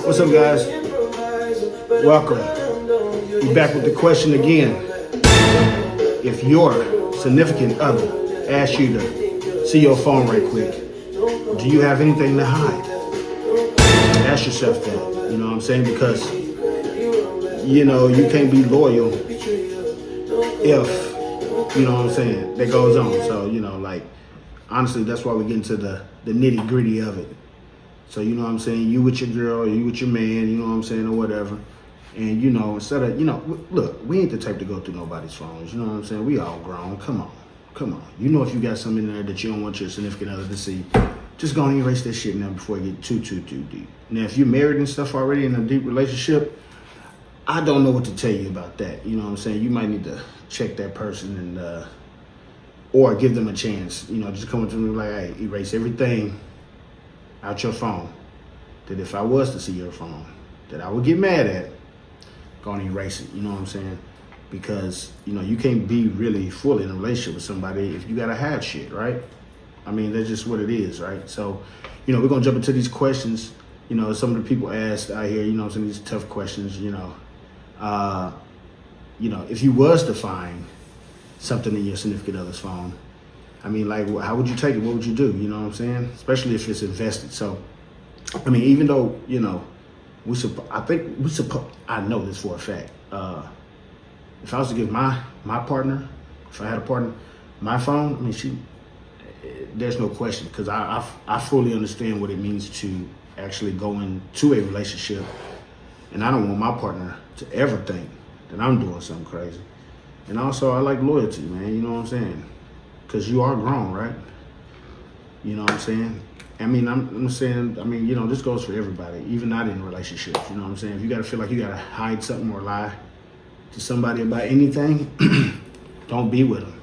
What's up, guys? Welcome. We're back with the question again. If your significant other asks you to see your phone right quick, do you have anything to hide? Ask yourself that, you know what I'm saying? Because, you know, you can't be loyal if, you know what I'm saying, that goes on. So, you know, like, honestly, that's why we get into the nitty gritty of it. So, you know what I'm saying, you with your girl, or you with your man, you know what I'm saying, or whatever. And, you know, instead of, you know, look, we ain't the type to go through nobody's phones, you know what I'm saying? We all grown, come on. You know if you got something in there that you don't want your significant other to see, just go and erase that shit now before you get too deep. Now, if you're married and stuff already in a deep relationship, I don't know what to tell you about that. You know what I'm saying? You might need to check that person and, or give them a chance. You know, just come up to me like, hey, erase everything out your phone. That if I was to see your phone, that I would get mad at, go and erase it. You know what I'm saying? Because, you know, you can't be really fully in a relationship with somebody if you gotta hide shit, right? I mean, that's just what it is, right? So, you know, we're gonna jump into these questions. You know, some of the people asked out here, you know, some of these tough questions, you know, if you was to find something in your significant other's phone, I mean, like, how would you take it? What would you do? You know what I'm saying? Especially if it's invested. So, I mean, even though, you know, I know this for a fact. If I was to give my partner, if I had a partner, my phone, I mean, there's no question, because I fully understand what it means to actually go into a relationship, and I don't want my partner to ever think that I'm doing something crazy. And also, I like loyalty, man, you know what I'm saying? Because you are grown, right? You know what I'm saying? I mean, I'm saying, I mean, you know, this goes for everybody, even not in relationships, you know what I'm saying? If you gotta feel like you gotta hide something or lie to somebody about anything, don't be with them.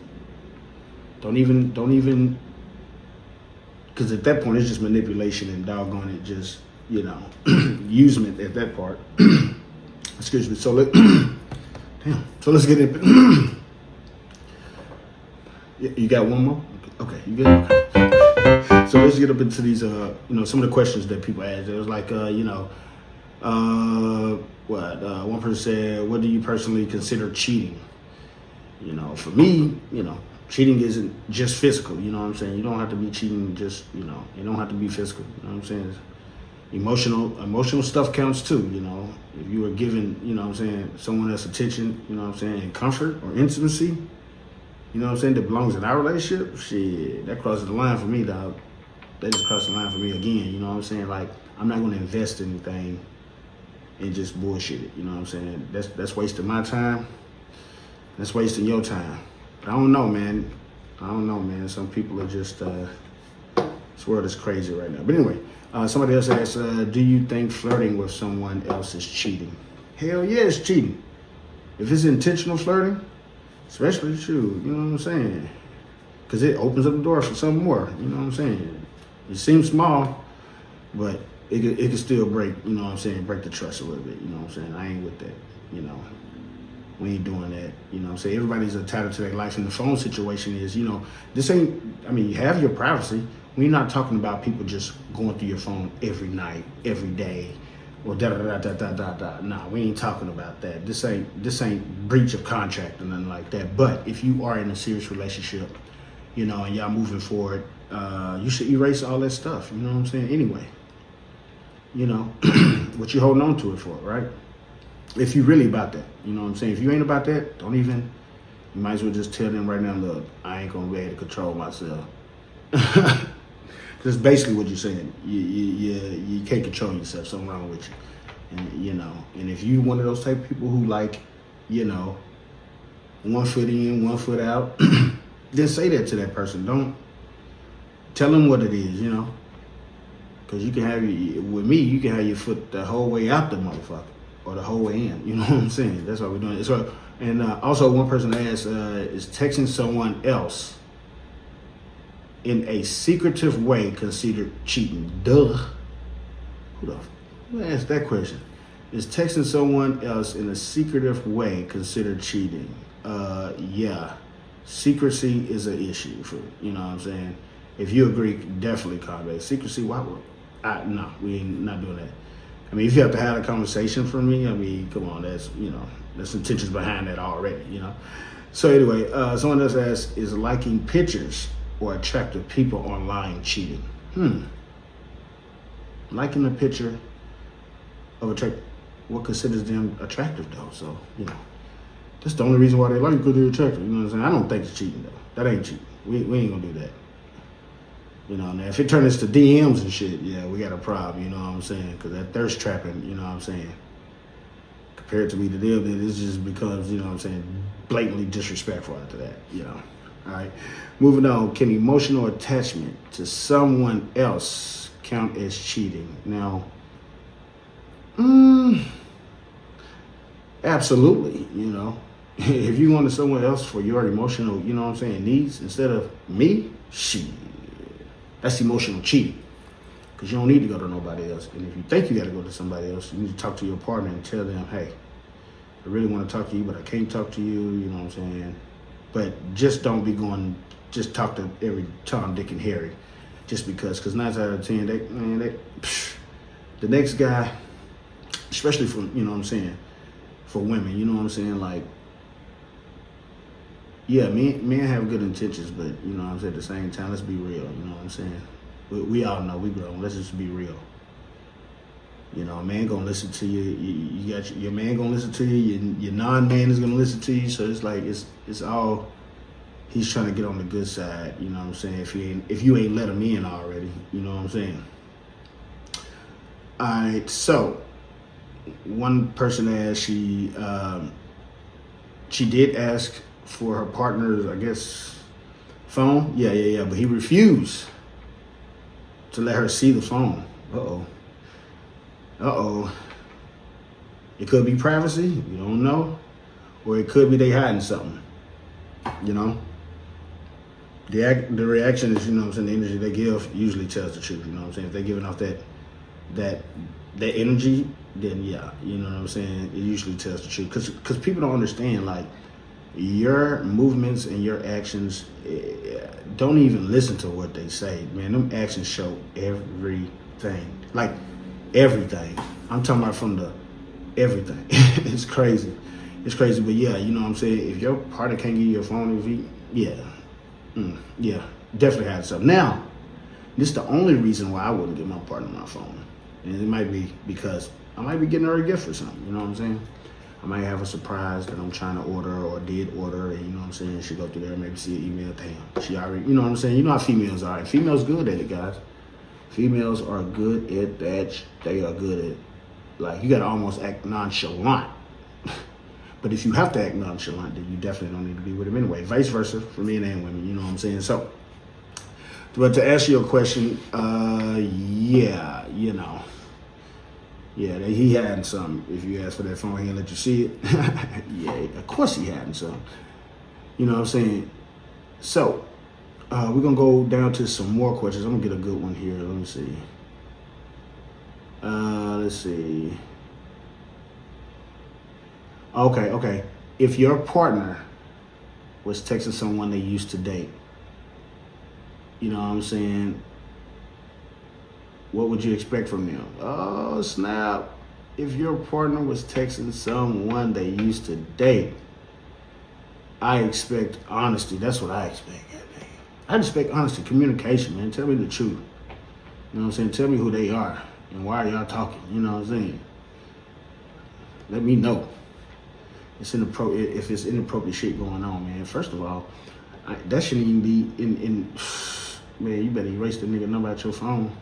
Don't even, because at that point, it's just manipulation and doggone it, just, you know, using it at that part. Excuse me. So let's get it. You got one more? Okay, you good? Okay. So let's get up into these, you know, some of the questions that people asked. It was like, one person said, what do you personally consider cheating? You know, for me, you know, cheating isn't just physical, you know what I'm saying? You don't have to be cheating just, you know, it don't have to be physical, you know what I'm saying? Emotional stuff counts too, you know. If you were giving, you know what I'm saying, someone else attention, you know what I'm saying, and comfort or intimacy, you know what I'm saying, that belongs in our relationship, shit, that crosses the line for me, dog. That just crossed the line for me again, you know what I'm saying? Like, I'm not gonna invest anything and just bullshit it, you know what I'm saying? That's wasting my time. That's wasting your time. But I don't know, man. Some people are just, this world is crazy right now. But anyway, somebody else asked, do you think flirting with someone else is cheating? Hell yeah, it's cheating. If it's intentional flirting, especially, shoot, you know what I'm saying? Because it opens up the door for something more, you know what I'm saying? It seems small, but it could still break, you know what I'm saying, break the trust a little bit, you know what I'm saying? I ain't with that, you know. We ain't doing that, you know what I'm saying? Everybody's entitled to their life, and the phone situation is, you know, this ain't, I mean, you have your privacy. We're not talking about people just going through your phone every night, every day, or da-da-da-da-da-da-da. Nah, we ain't talking about that. This ain't breach of contract or nothing like that. But if you are in a serious relationship, you know, and y'all moving forward, you should erase all that stuff, you know what I'm saying? Anyway, you know, what you holding on to it for, right? If you really about that, you know what I'm saying? If you ain't about that, don't even, you might as well just tell them right now, look, I ain't gonna be able to control myself. That's basically what you're saying. You can't control yourself, something wrong with you. And, you know, and if you one of those type of people who like, you know, 1 foot in, 1 foot out, then say that to that person. Don't tell them what it is, you know? Because you can have, with me, you can have your foot the whole way out the motherfucker. Or the whole way in, you know what I'm saying? That's why we're doing it. So, and also one person asked, is texting someone else in a secretive way considered cheating? Duh. Who asked that question? Is texting someone else in a secretive way considered cheating? Yeah. Secrecy is an issue for, you know what I'm saying? If you agree, definitely call back. Secrecy, why would no, we ain't not doing that. I mean, if you have to have a conversation for me, I mean, come on, that's there's intentions behind that already, So anyway, someone else asks, is liking pictures or attractive people online cheating? Liking a picture of attractive, what considers them attractive though? So, that's the only reason why they like you, because they're attractive. You know what I'm saying? I don't think it's cheating though. That ain't cheating. We ain't gonna do that. Now if it turns into DMs and shit, yeah, we got a problem, you know what I'm saying? Because that thirst trapping, you know what I'm saying? Compared to me to them, it just becomes, you know what I'm saying, blatantly disrespectful after that, All right. Moving on, can emotional attachment to someone else count as cheating? Now, absolutely, If you want to someone else for your emotional, needs instead of me, shit. That's emotional cheating, because you don't need to go to nobody else. And if you think you got to go to somebody else, you need to talk to your partner and tell them, hey, I really want to talk to you, but I can't talk to you, you know what I'm saying? But just don't be going, just talk to every Tom, Dick, and Harry, just because 9 out of 10, the next guy, especially for, for women, you know what I'm saying? Like, yeah, men have good intentions, but, at the same time, let's be real, you know what I'm saying? We all know we grown, let's just be real. A man gonna listen to you, you got your man gonna listen to you, your non-man is gonna listen to you, so it's like, it's all, he's trying to get on the good side, you know what I'm saying? If you ain't let him in already, you know what I'm saying? All right, so, one person asked, she did ask for her partner's, I guess, phone. Yeah, but he refused to let her see the phone. It could be privacy, you don't know, or it could be they hiding something, The reaction is, the energy they give usually tells the truth, If they're giving off that energy, then yeah, you know what I'm saying? It usually tells the truth, because people don't understand, like, your movements and your actions, don't even listen to what they say, man. Them actions show everything, like everything. I'm talking about from the everything. It's crazy, but yeah, you know what I'm saying? If your partner can't give you a phone, yeah, definitely had something. Now, this is the only reason why I wouldn't give my partner my phone, and it might be because I might be getting her a gift or something, you know what I'm saying? I might have a surprise that I'm trying to order or did order, and you know what I'm saying, she go through there, maybe see an email, damn, she already, you know what I'm saying? You know how females are. And females good at it, guys. Females are good at that. They are good at, like, you gotta almost act nonchalant. But if you have to act nonchalant, then you definitely don't need to be with them anyway. Vice versa for men and women, you know what I'm saying? So, but to answer your question, yeah, Yeah, he had some. If you ask for that phone, he didn't let you see it. Yeah, of course he had some. You know what I'm saying? So, we're going to go down to some more questions. I'm going to get a good one here. Let me see. Let's see. Okay. If your partner was texting someone they used to date, you know what I'm saying? What would you expect from them? Oh, snap. If your partner was texting someone they used to date, I expect honesty. That's what I expect. I expect honesty, communication, man. Tell me the truth. You know what I'm saying? Tell me who they are and why are y'all talking. You know what I'm saying? Let me know. If it's inappropriate shit going on, man. First of all, that shouldn't even be in man, you better erase the nigga number out your phone.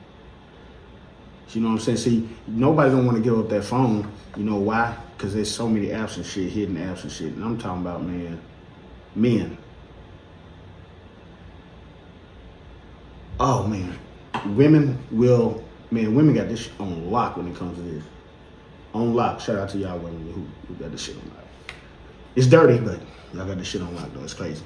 You know what I'm saying? See, nobody don't want to give up that phone. You know why? Because there's so many apps and shit, hidden apps and shit. And I'm talking about, man, men. Oh, man. Women got this shit on lock when it comes to this. On lock. Shout out to y'all women who got this shit on lock. It's dirty, but y'all got this shit on lock, though. It's crazy.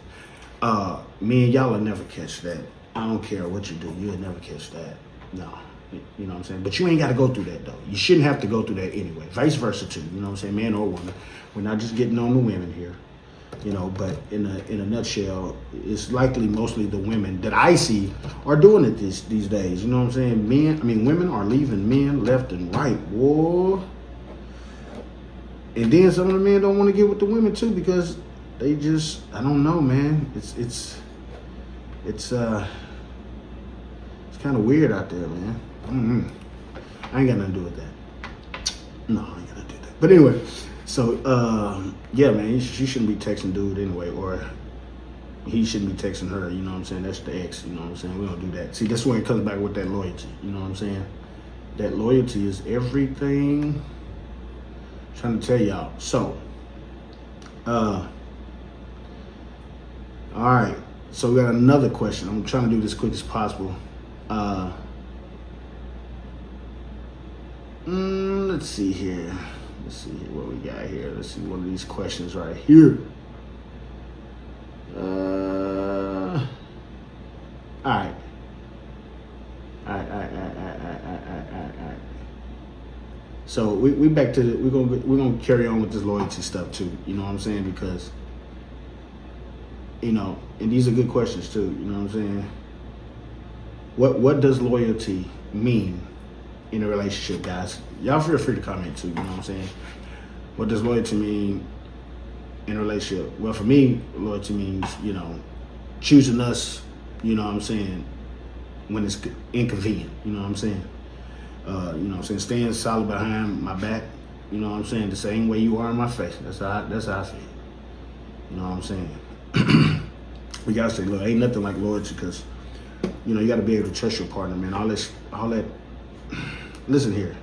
Me and y'all will never catch that. I don't care what you do. You'll never catch that. No. You know what I'm saying? But you ain't got to go through that, though. You shouldn't have to go through that anyway. Vice versa, too. You know what I'm saying? Man or woman. We're not just getting on the women here. You know, but in a nutshell, it's likely mostly the women that I see are doing it these days. You know what I'm saying? Women are leaving men left and right, whoa. And then some of the men don't want to get with the women too because they just, I don't know, man. It's kind of weird out there, man. I ain't got nothing to do with that. No, I ain't got nothing to do with that. But anyway, so yeah, man, she shouldn't be texting dude anyway, or he shouldn't be texting her. You know what I'm saying? That's the ex. You know what I'm saying? We don't do that. See, that's where it comes back with that loyalty. You know what I'm saying? That loyalty is everything. I'm trying to tell y'all. So, all right. So we got another question. I'm trying to do this quick as possible. Let's see here. Let's see what we got here. Let's see one of these questions right here. All right. So we back to we're gonna carry on with this loyalty stuff too. You know what I'm saying? Because you know, and these are good questions too. You know what I'm saying? What does loyalty mean in a relationship, guys? Y'all feel free to comment too. You know what I'm saying? What does loyalty mean in a relationship? Well, for me, loyalty means, you know, choosing us. You know what I'm saying? When it's inconvenient. You know what I'm saying? You know what I'm saying? Staying solid behind my back. You know what I'm saying? The same way you are in my face. That's how I feel. You know what I'm saying? We gotta say, look, ain't nothing like loyalty, because you know you gotta be able to trust your partner, man. All that. Listen here.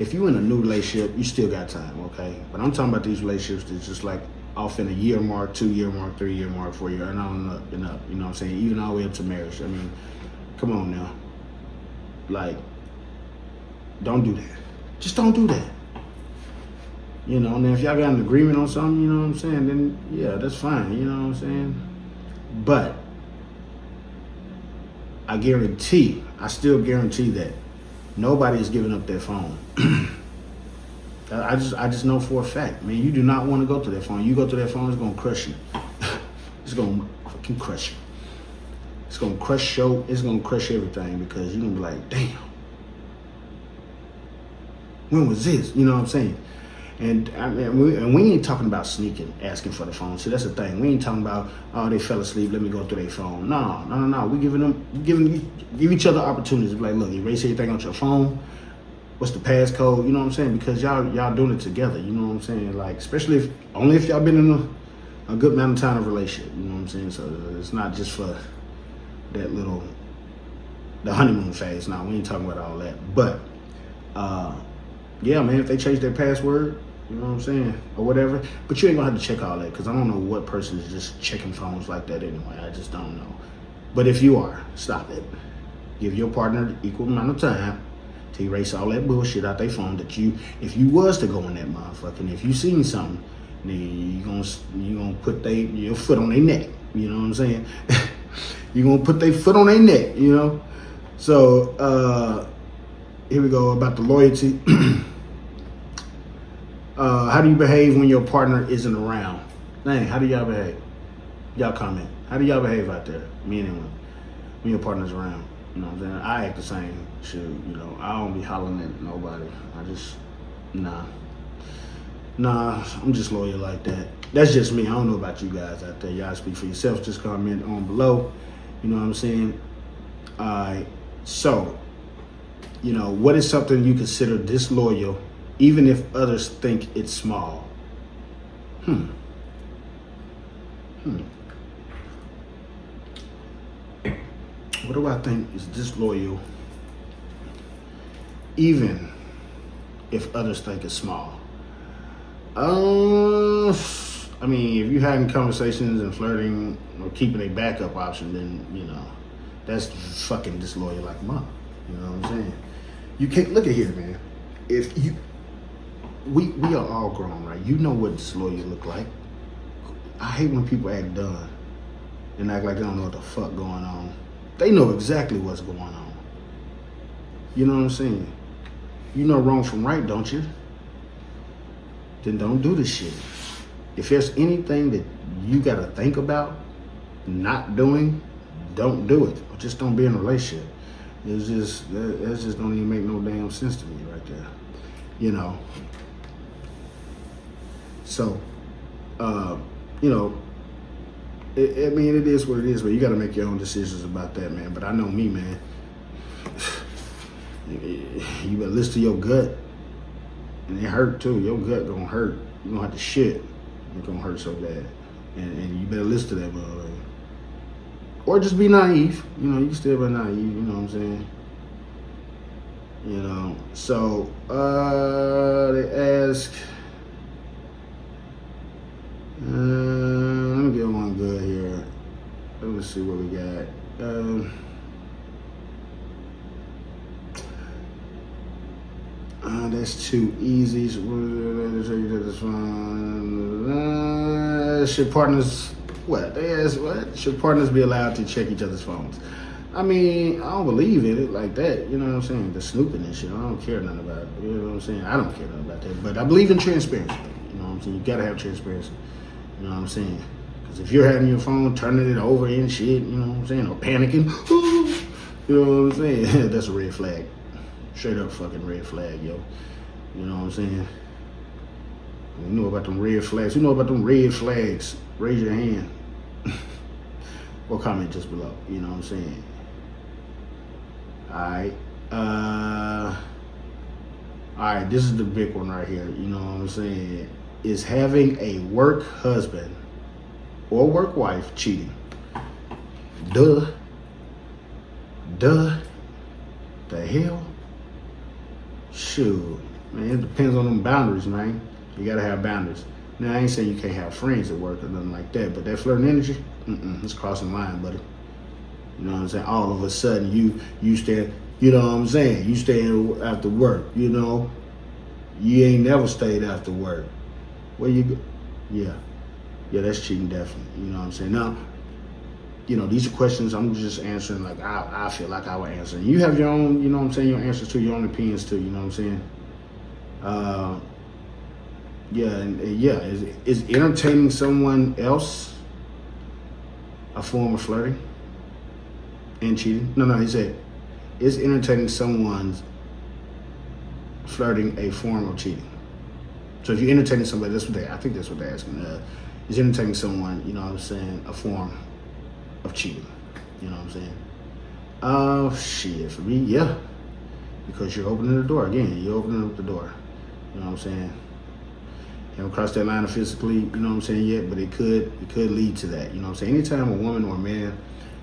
If you in a new relationship, you still got time, okay? But I'm talking about these relationships that's just like off in a year mark, 2 year mark, 3 year mark, 4 year, and on up and up. You know what I'm saying? Even all the way up to marriage. I mean, come on now. Like, don't do that. Just don't do that. You know, and if y'all got an agreement on something, you know what I'm saying, then yeah, that's fine. You know what I'm saying? But I still guarantee that nobody is giving up their phone. I just know for a fact, man, you do not want to go to that phone. You go to that phone, it's gonna crush you. It's gonna fucking crush you. It's gonna crush everything, because you're gonna be like, damn, when was this? You know what I'm saying? And we ain't talking about sneaking, asking for the phone. See, that's the thing. We ain't talking about, oh, they fell asleep, let me go through their phone. No. We give each other opportunities. Like, look, erase everything on your phone. What's the passcode? You know what I'm saying? Because y'all doing it together. You know what I'm saying? Like, especially if y'all been in a good amount of time of relationship. You know what I'm saying? So it's not just for that the honeymoon phase. No, we ain't talking about all that. But yeah, man, if they change their password, you know what I'm saying, or whatever. But you ain't gonna have to check all that, because I don't know what person is just checking phones like that anyway. I just don't know. But if you are, stop it. Give your partner the equal amount of time to erase all that bullshit out their phone. That if you was to go in that motherfucker, and if you seen something, then you gonna put your foot on their neck. You know what I'm saying? You gonna put their foot on their neck. You know. So here we go about the loyalty. How do you behave when your partner isn't around? Dang, how do y'all behave? Y'all comment. How do y'all behave out there, men and women, when your partner's around? You know what I'm saying? I act the same. Shoot, you know, I don't be hollering at nobody. I just, nah, I'm just loyal like that. That's just me. I don't know about you guys out there. Y'all speak for yourselves. Just comment on below. You know what I'm saying? All right. So, you know, what is something you consider disloyal, even if others think it's small? What do I think is disloyal, even if others think it's small? I mean, if you're having conversations and flirting or keeping a backup option, then, you know, that's fucking disloyal like mom. You know what I'm saying? You can't, look at here, man. We are all grown, right? You know what disloyal look like. I hate when people act dumb and act like they don't know what the fuck going on. They know exactly what's going on. You know what I'm saying? You know wrong from right, don't you? Then don't do this shit. if there's anything that you got to think about not doing, don't do it. Or just don't be in a relationship. It's just, that just don't even make no damn sense to me right there. You know. So, you know, I mean, it is what it is, but you got to make your own decisions about that, man. But I know me, man. You better listen to your gut. And it hurt too. Your gut gonna hurt. You gonna have to shit. It's gonna hurt so bad. And you better listen to that motherfucker. Or just be naive. You know, you can still be naive, you know what I'm saying? You know. So they ask, let me get one good here. Let me see what we got. That's too easy. Should partners, what? They ask, what? Should partners be allowed to check each other's phones? I mean, I don't believe in it like that. You know what I'm saying? The snooping and shit. I don't care nothing about it. You know what I'm saying? I don't care nothing about that. But I believe in transparency. You know what I'm saying? You gotta have transparency. You know what I'm saying? Because if you're having your phone, turning it over and shit, you know what I'm saying? Or panicking, you know what I'm saying? That's a red flag. Straight up fucking red flag, yo. You know what I'm saying? You know about them red flags. You know about them red flags. Raise your hand. Or comment just below. You know what I'm saying? Alright. Alright, this is the big one right here. You know what I'm saying? Is having a work husband or work wife cheating? Duh. The hell? Shoot, man, it depends on them boundaries, man. You gotta have boundaries. Now, I ain't saying you can't have friends at work or nothing like that, but that flirting energy, it's crossing the line, buddy. You know what I'm saying? All of a sudden, you stand, you know what I'm saying? You staying after work, you know? You ain't never stayed after work. Where you go? Yeah, that's cheating, definitely. You know what I'm saying? Now, you know, these are questions I'm just answering like I feel like I would answer. You have your own, you know what I'm saying, your answers to, your own opinions too, you know what I'm saying? Is entertaining someone else a form of flirting and cheating? No, he said, is entertaining someone's flirting a form of cheating? So if you're entertaining somebody, I think that's what they're asking. Is entertaining someone, you know what I'm saying, a form of cheating? You know what I'm saying? Shit, for me, yeah. Because you're opening the door. Again, you're opening up the door. You know what I'm saying? You haven't crossed that line of physically, you know what I'm saying, yet, but it could lead to that. You know what I'm saying? Anytime a woman or a man,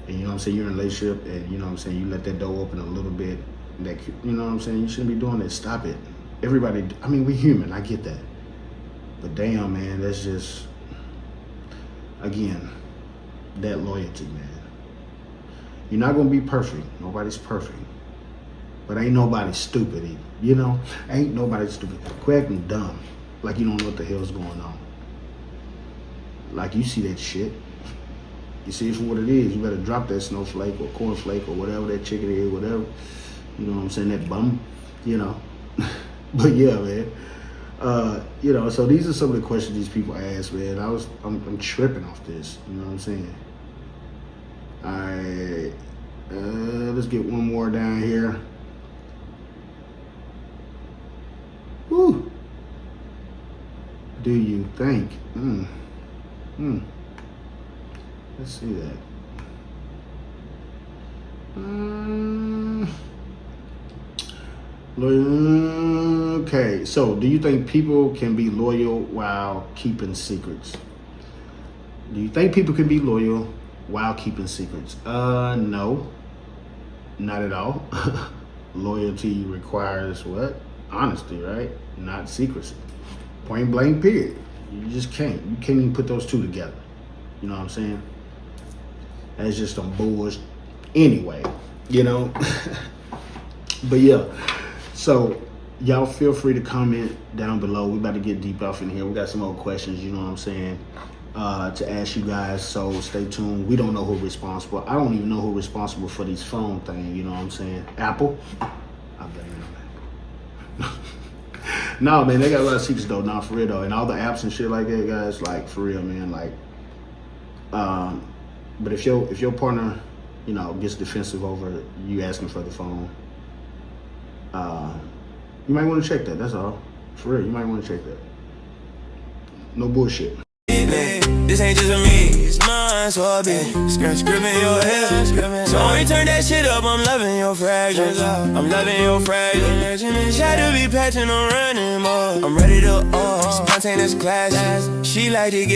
and you know what I'm saying, you're in a relationship, and you know what I'm saying, you let that door open a little bit, that, you know what I'm saying, you shouldn't be doing that. Stop it. Everybody, I mean, we're human, I get that. But damn, man, that's just, again, that loyalty, man. You're not gonna be perfect. Nobody's perfect. But ain't nobody stupid either. You know? Ain't nobody stupid. Quit acting dumb. Like you don't know what the hell's going on. Like you see that shit. You see it for what it is. You better drop that snowflake or cornflake or whatever that chicken is, whatever. You know what I'm saying? That bum. You know. But yeah, man. You know, so these are some of the questions these people ask, man. I'm tripping off this. You know what I'm saying? Alright. Let's get one more down here. Woo. Do you think? Let's see that. Okay, so do you think people can be loyal while keeping secrets? Do you think people can be loyal while keeping secrets? No, not at all. Loyalty requires what? Honesty, right? Not secrecy. Point blank, period. You just can't. You can't even put those two together. You know what I'm saying? That's just some bullshit anyway, you know? But yeah, so y'all feel free to comment down below. We about to get deep off in here. We got some more questions, you know what I'm saying, to ask you guys, so stay tuned. We don't know who's responsible. I don't even know who's responsible for these phone things, you know what I'm saying? Apple? I blame it on Apple. No, man, they got a lot of secrets though. Nah, for real though, and all the apps and shit like that, guys. Like for real, man. Like, but if your partner, you know, gets defensive over you asking for the phone, you might want to check that. That's all. For real, you might want to check that. No bullshit. This ain't just for me, it's mine, so I'll be screaming your head. So when we turn that shit up, I'm loving your fragrance. I'm loving your fragrance. Try to be patching, I'm running more. I'm ready to spontaneous clashes. She like to get